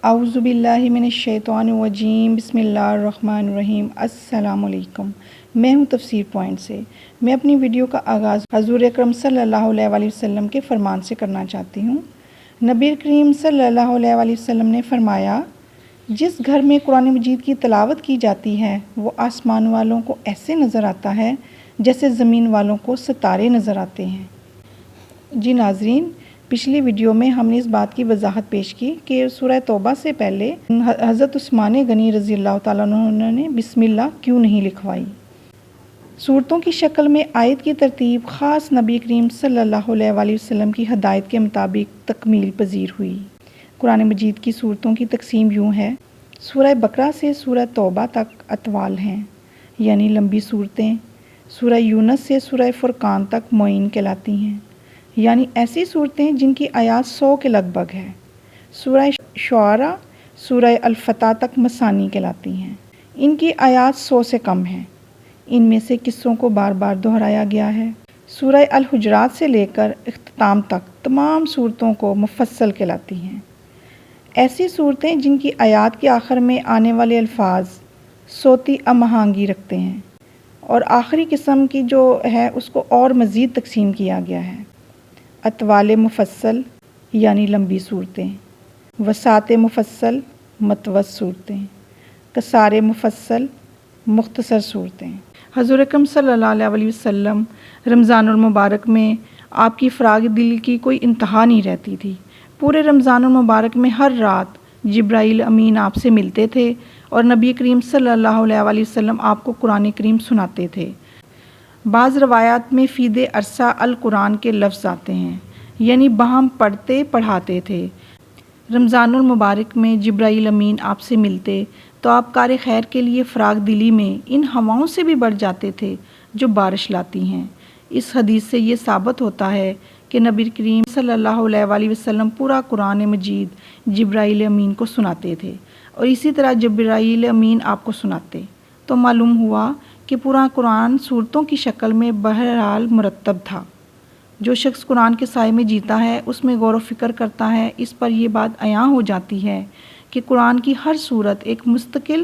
اعوذ باللہ من الشیطان الرجیم بسم اللہ الرحمن الرحیم۔ السلام علیکم، میں ہوں تفسیر پوائنٹ سے۔ میں اپنی ویڈیو کا آغاز حضور اکرم صلی اللہ علیہ وآلہ وسلم کے فرمان سے کرنا چاہتی ہوں۔ نبی کریم صلی اللہ علیہ وآلہ وسلم نے فرمایا، جس گھر میں قرآن مجید کی تلاوت کی جاتی ہے وہ آسمان والوں کو ایسے نظر آتا ہے جیسے زمین والوں کو ستارے نظر آتے ہیں۔ جی ناظرین، پچھلی ویڈیو میں ہم نے اس بات کی وضاحت پیش کی کہ سورہ توبہ سے پہلے حضرت عثمان غنی رضی اللہ تعالیٰ عنہ نے بسم اللہ کیوں نہیں لکھوائی۔ صورتوں کی شکل میں آیت کی ترتیب خاص نبی کریم صلی اللہ علیہ وآلہ وسلم کی ہدایت کے مطابق تکمیل پذیر ہوئی۔ قرآن مجید کی صورتوں کی تقسیم یوں ہے: سورہ بقرہ سے سورہ توبہ تک اطوال ہیں، یعنی لمبی صورتیں۔ سورہ یونس سے سورہ فرقان تک معین کہلاتی ہیں، یعنی ایسی صورتیں جن کی آیات 100 کے لگ بھگ ہے۔ سورہ شعراء سورہ الفتح تک مثانی کہلاتی ہیں، ان کی آیات 100 سے کم ہیں، ان میں سے قصوں کو بار بار دہرایا گیا ہے۔ سورہ الحجرات سے لے کر اختتام تک تمام صورتوں کو مفصل کہلاتی ہیں۔ ایسی صورتیں جن کی آیات کے آخر میں آنے والے الفاظ صوتی ہم آہنگی رکھتے ہیں، اور آخری قسم کی جو ہے اس کو اور مزید تقسیم کیا گیا ہے: اطوال مفصل یعنی لمبی صورتیں، وساط مفصل متوسط صورتیں، قصار مفصل مختصر صورتیں۔ حضور اکرم صلی اللہ علیہ وآلہ وسلم رمضان المبارک میں آپ کی فراغ دل کی کوئی انتہا نہیں رہتی تھی۔ پورے رمضان المبارک میں ہر رات جبرائیل امین آپ سے ملتے تھے اور نبی کریم صلی اللہ علیہ وآلہ وسلم آپ کو قرآن کریم سناتے تھے۔ بعض روایات میں فیدِ عرصہ القرآن کے لفظ آتے ہیں، یعنی باہم پڑھتے پڑھاتے تھے۔ رمضان المبارک میں جبرائیل امین آپ سے ملتے تو آپ کار خیر کے لیے فراغ دلی میں ان ہواؤں سے بھی بڑھ جاتے تھے جو بارش لاتی ہیں۔ اس حدیث سے یہ ثابت ہوتا ہے کہ نبی کریم صلی اللہ علیہ وآلہ وسلم پورا قرآن مجید جبرائیل امین کو سناتے تھے، اور اسی طرح جبرائیل امین آپ کو سناتے تو معلوم ہوا کہ پورا قرآن صورتوں کی شکل میں بہرحال مرتب تھا۔ جو شخص قرآن کے سائے میں جیتا ہے، اس میں غور و فکر کرتا ہے، اس پر یہ بات عیاں ہو جاتی ہے کہ قرآن کی ہر صورت ایک مستقل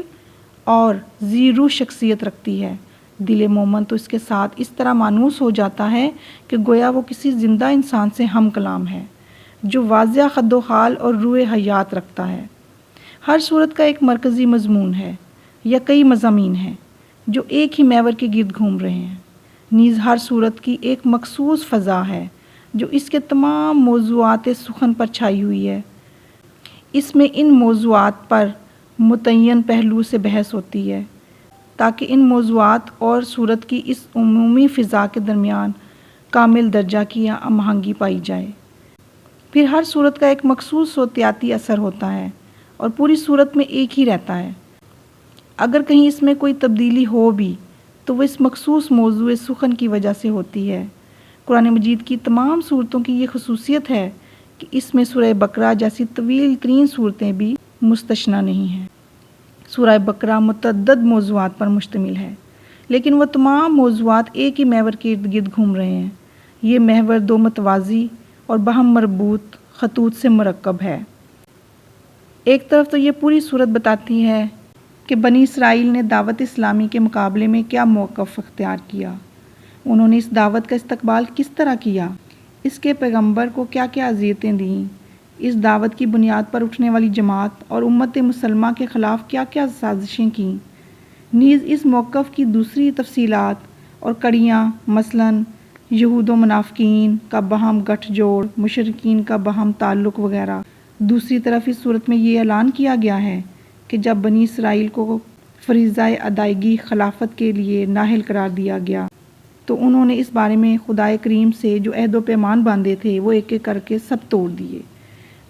اور ذی روح شخصیت رکھتی ہے۔ دل مومن تو اس کے ساتھ اس طرح مانوس ہو جاتا ہے کہ گویا وہ کسی زندہ انسان سے ہم کلام ہے، جو واضح خد و خال اور روح حیات رکھتا ہے۔ ہر صورت کا ایک مرکزی مضمون ہے یا کئی مضامین ہیں جو ایک ہی محور کے گرد گھوم رہے ہیں۔ نیز ہر صورت کی ایک مخصوص فضا ہے جو اس کے تمام موضوعات سخن پر چھائی ہوئی ہے۔ اس میں ان موضوعات پر متعین پہلو سے بحث ہوتی ہے تاکہ ان موضوعات اور صورت کی اس عمومی فضا کے درمیان کامل درجہ کی ہم آہنگی پائی جائے۔ پھر ہر صورت کا ایک مخصوص صوتیاتی اثر ہوتا ہے اور پوری صورت میں ایک ہی رہتا ہے۔ اگر کہیں اس میں کوئی تبدیلی ہو بھی تو وہ اس مخصوص موضوع سخن کی وجہ سے ہوتی ہے۔ قرآن مجید کی تمام صورتوں کی یہ خصوصیت ہے کہ اس میں سورہ بقرہ جیسی طویل ترین صورتیں بھی مستثنیٰ نہیں ہیں۔ سورہ بقرہ متعدد موضوعات پر مشتمل ہے، لیکن وہ تمام موضوعات ایک ہی محور کے ارد گرد گھوم رہے ہیں۔ یہ محور دو متوازی اور باہم مربوط خطوط سے مرکب ہے۔ ایک طرف تو یہ پوری صورت بتاتی ہے کہ بنی اسرائیل نے دعوت اسلامی کے مقابلے میں کیا موقف اختیار کیا، انہوں نے اس دعوت کا استقبال کس طرح کیا، اس کے پیغمبر کو کیا کیا اذیتیں دیں، اس دعوت کی بنیاد پر اٹھنے والی جماعت اور امت مسلمہ کے خلاف کیا کیا سازشیں کیں۔ نیز اس موقف کی دوسری تفصیلات اور کڑیاں، مثلاً یہود و منافقین کا باہم گٹھ جوڑ، مشرکین کا باہم تعلق وغیرہ۔ دوسری طرف اس صورت میں یہ اعلان کیا گیا ہے کہ جب بنی اسرائیل کو فریضہ ادائیگی خلافت کے لیے نااہل قرار دیا گیا تو انہوں نے اس بارے میں خدائے کریم سے جو عہد و پیمان باندھے تھے وہ ایک ایک کر کے سب توڑ دیے،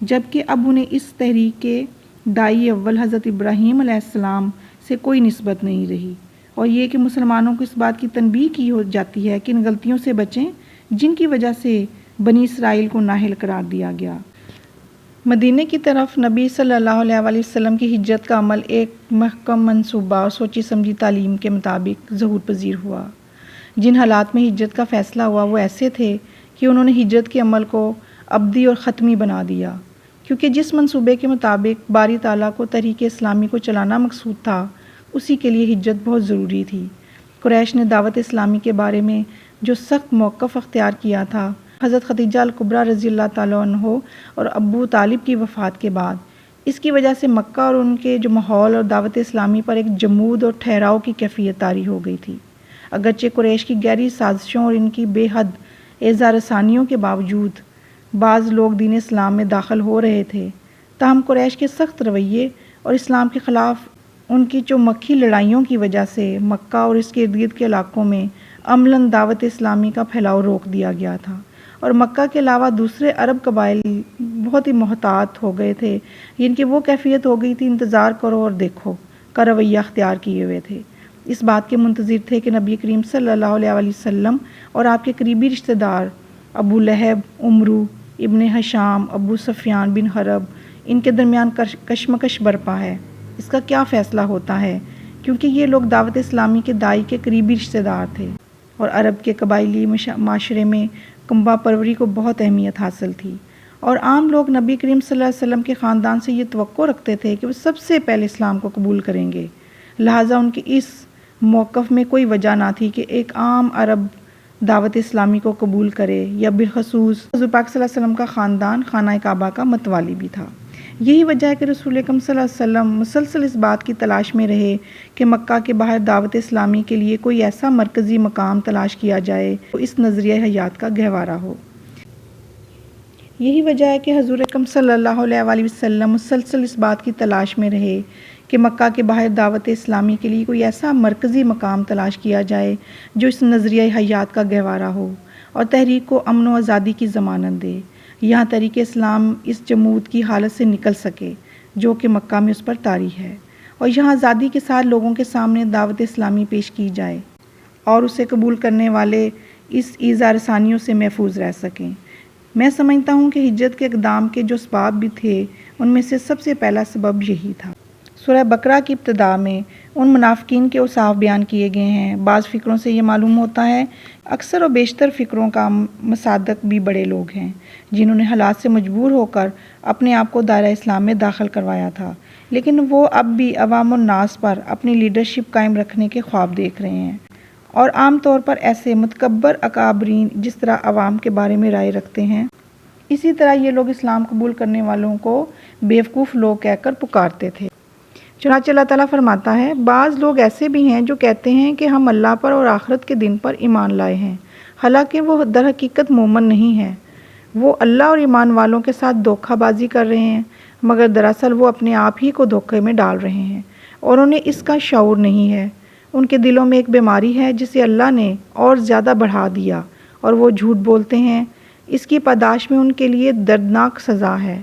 جبکہ اب انہیں اس تحریک کے داعی اول حضرت ابراہیم علیہ السلام سے کوئی نسبت نہیں رہی، اور یہ کہ مسلمانوں کو اس بات کی تنبیہ کی ہو جاتی ہے کہ ان غلطیوں سے بچیں جن کی وجہ سے بنی اسرائیل کو نااہل قرار دیا گیا۔ مدینے کی طرف نبی صلی اللہ علیہ وآلہ وسلم کی ہجرت کا عمل ایک محکم منصوبہ اور سوچی سمجھی تعلیم کے مطابق ظہور پذیر ہوا۔ جن حالات میں ہجرت کا فیصلہ ہوا وہ ایسے تھے کہ انہوں نے ہجرت کے عمل کو ابدی اور ختمی بنا دیا، کیونکہ جس منصوبے کے مطابق باری تعالیٰ کو تحریک اسلامی کو چلانا مقصود تھا، اسی کے لیے ہجرت بہت ضروری تھی۔ قریش نے دعوت اسلامی کے بارے میں جو سخت موقف اختیار کیا تھا، حضرت خدیجہ الکبریٰ رضی اللہ تعالیٰ عنہ اور ابو طالب کی وفات کے بعد، اس کی وجہ سے مکہ اور ان کے جو ماحول اور دعوت اسلامی پر ایک جمود اور ٹھہراؤ کی کیفیت طاری ہو گئی تھی۔ اگرچہ قریش کی گہری سازشوں اور ان کی بے حد ایذا رسانیوں کے باوجود بعض لوگ دین اسلام میں داخل ہو رہے تھے، تاہم قریش کے سخت رویے اور اسلام کے خلاف ان کی چومکھی لڑائیوں کی وجہ سے مکہ اور اس کے ارد گرد کے علاقوں میں عملاً دعوت اسلامی کا پھیلاؤ روک دیا گیا تھا، اور مکہ کے علاوہ دوسرے عرب قبائل بہت ہی محتاط ہو گئے تھے، جن کی وہ کیفیت ہو گئی تھی انتظار کرو اور دیکھو کا رویہ اختیار کیے ہوئے تھے۔ اس بات کے منتظر تھے کہ نبی کریم صلی اللہ علیہ وسلم اور آپ کے قریبی رشتہ دار ابو لہب، عمرو ابن حشام، ابو سفیان بن حرب، ان کے درمیان کشمکش برپا ہے، اس کا کیا فیصلہ ہوتا ہے، کیونکہ یہ لوگ دعوت اسلامی کے داعی کے قریبی رشتہ دار تھے، اور عرب کے قبائلی معاشرے میں کنبہ پروری کو بہت اہمیت حاصل تھی، اور عام لوگ نبی کریم صلی اللہ علیہ وسلم کے خاندان سے یہ توقع رکھتے تھے کہ وہ سب سے پہلے اسلام کو قبول کریں گے، لہٰذا ان کے اس موقف میں کوئی وجہ نہ تھی کہ ایک عام عرب دعوت اسلامی کو قبول کرے، یا بالخصوص حضور پاک صلی اللہ علیہ وسلم کا خاندان خانہ کعبہ کا متوالی بھی تھا۔ یہی وجہ ہے کہ رسول اکرم صلی اللہ علیہ وسلم مسلسل اس بات کی تلاش میں رہے کہ مکہ کے باہر دعوت اسلامی کے لیے کوئی ایسا مرکزی مقام تلاش کیا جائے جو اس نظریہ حیات کا گہوارہ ہو۔ یہی وجہ ہے کہ حضور اکرم صلی اللہ علیہ وسلم مسلسل اس بات کی تلاش میں رہے کہ مکہ کے باہر دعوت اسلامی کے لیے کوئی ایسا مرکزی مقام تلاش کیا جائے جو اس نظریہ حیات کا گہوارہ ہو اور تحریک کو امن و آزادی کی ضمانت دے، یہاں تحریک اسلام اس جمود کی حالت سے نکل سکے جو کہ مکہ میں اس پر طاری ہے، اور یہاں آزادی کے ساتھ لوگوں کے سامنے دعوت اسلامی پیش کی جائے اور اسے قبول کرنے والے اس ایذا رسانیوں سے محفوظ رہ سکیں۔ میں سمجھتا ہوں کہ ہجرت کے اقدام کے جو اسباب بھی تھے، ان میں سے سب سے پہلا سبب یہی تھا۔ سورہ بقرہ کی ابتدا میں ان منافقین کے اوصاف بیان کیے گئے ہیں۔ بعض فکروں سے یہ معلوم ہوتا ہے اکثر و بیشتر فکروں کا مصادق بھی بڑے لوگ ہیں جنہوں نے حالات سے مجبور ہو کر اپنے آپ کو دائرہ اسلام میں داخل کروایا تھا، لیکن وہ اب بھی عوام الناس پر اپنی لیڈرشپ قائم رکھنے کے خواب دیکھ رہے ہیں، اور عام طور پر ایسے متکبر اکابرین جس طرح عوام کے بارے میں رائے رکھتے ہیں، اسی طرح یہ لوگ اسلام قبول کرنے والوں کو بیوقوف لوگ کہہ کر پکارتے تھے۔ چنانچہ اللہ تعالیٰ فرماتا ہے، بعض لوگ ایسے بھی ہیں جو کہتے ہیں کہ ہم اللہ پر اور آخرت کے دن پر ایمان لائے ہیں، حالانکہ وہ در حقیقت مومن نہیں ہیں۔ وہ اللہ اور ایمان والوں کے ساتھ دھوکہ بازی کر رہے ہیں، مگر دراصل وہ اپنے آپ ہی کو دھوکے میں ڈال رہے ہیں، اور انہیں اس کا شعور نہیں ہے۔ ان کے دلوں میں ایک بیماری ہے جسے اللہ نے اور زیادہ بڑھا دیا، اور وہ جھوٹ بولتے ہیں۔ اس کی پاداش میں ان کے لیے دردناک سزا ہے۔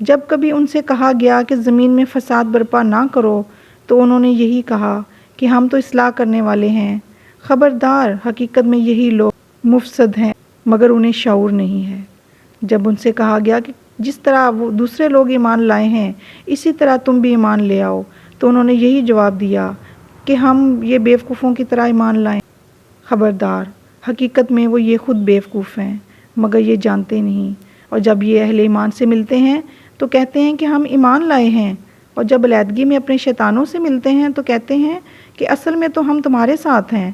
جب کبھی ان سے کہا گیا کہ زمین میں فساد برپا نہ کرو تو انہوں نے یہی کہا کہ ہم تو اصلاح کرنے والے ہیں۔ خبردار، حقیقت میں یہی لوگ مفسد ہیں، مگر انہیں شعور نہیں ہے۔ جب ان سے کہا گیا کہ جس طرح وہ دوسرے لوگ ایمان لائے ہیں اسی طرح تم بھی ایمان لے آؤ، تو انہوں نے یہی جواب دیا کہ ہم یہ بیوقوفوں کی طرح ایمان لائیں۔ خبردار، حقیقت میں وہ یہ خود بیوقوف ہیں، مگر یہ جانتے نہیں، اور جب یہ اہل ایمان سے ملتے ہیں تو کہتے ہیں کہ ہم ایمان لائے ہیں، اور جب علیحدگی میں اپنے شیطانوں سے ملتے ہیں تو کہتے ہیں کہ اصل میں تو ہم تمہارے ساتھ ہیں،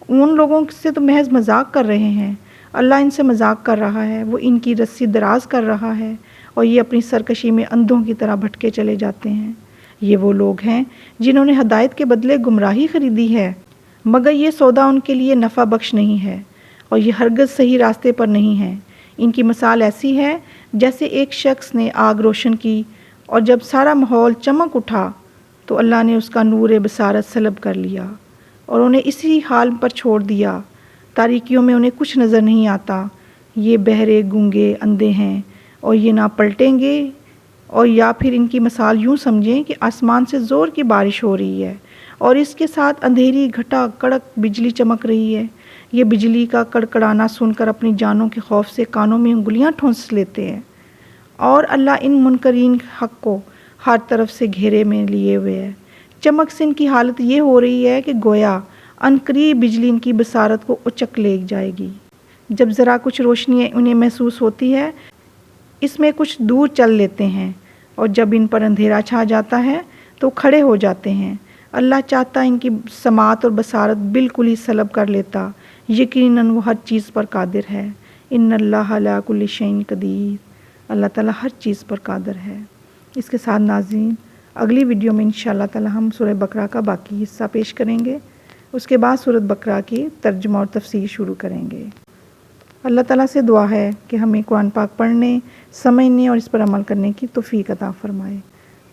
ان لوگوں سے تو محض مذاق کر رہے ہیں، اللہ ان سے مذاق کر رہا ہے، وہ ان کی رسی دراز کر رہا ہے، اور یہ اپنی سرکشی میں اندھوں کی طرح بھٹکے چلے جاتے ہیں۔ یہ وہ لوگ ہیں جنہوں نے ہدایت کے بدلے گمراہی خریدی ہے، مگر یہ سودا ان کے لیے نفع بخش نہیں ہے، اور یہ ہرگز صحیح راستے پر نہیں ہیں۔ ان کی مثال ایسی ہے جیسے ایک شخص نے آگ روشن کی، اور جب سارا ماحول چمک اٹھا تو اللہ نے اس کا نور بصارت سلب کر لیا، اور انہیں اسی حال پر چھوڑ دیا۔ تاریکیوں میں انہیں کچھ نظر نہیں آتا۔ یہ بہرے، گونگے، اندھے ہیں، اور یہ نہ پلٹیں گے، اور یا پھر ان کی مثال یوں سمجھیں کہ آسمان سے زور کی بارش ہو رہی ہے، اور اس کے ساتھ اندھیری گھٹا کڑک بجلی چمک رہی ہے۔ یہ بجلی کا کڑکڑانا سن کر اپنی جانوں کے خوف سے کانوں میں انگلیاں ٹھونس لیتے ہیں، اور اللہ ان منکرین حق کو ہر طرف سے گھیرے میں لیے ہوئے ہے۔ چمک سے ان کی حالت یہ ہو رہی ہے کہ گویا عنقریب بجلی ان کی بصارت کو اچک لے جائے گی۔ جب ذرا کچھ روشنی انہیں محسوس ہوتی ہے اس میں کچھ دور چل لیتے ہیں اور جب ان پر اندھیرا چھا جاتا ہے تو کھڑے ہو جاتے ہیں۔ اللہ چاہتا ان کی سماعت اور بصارت بالکل ہی سلب کر لیتا، یقیناً وہ ہر چیز پر قادر ہے۔ ان اللہ علی کل شیء قدیر، اللہ تعالیٰ ہر چیز پر قادر ہے۔ اس کے ساتھ ناظرین، اگلی ویڈیو میں انشاءاللہ تعالیٰ ہم سورہ بقرہ کا باقی حصہ پیش کریں گے، اس کے بعد سورۃ بقرہ کی ترجمہ اور تفسیر شروع کریں گے۔ اللہ تعالیٰ سے دعا ہے کہ ہمیں قرآن پاک پڑھنے، سمجھنے اور اس پر عمل کرنے کی توفیق عطا فرمائے۔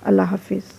اللہ حافظ۔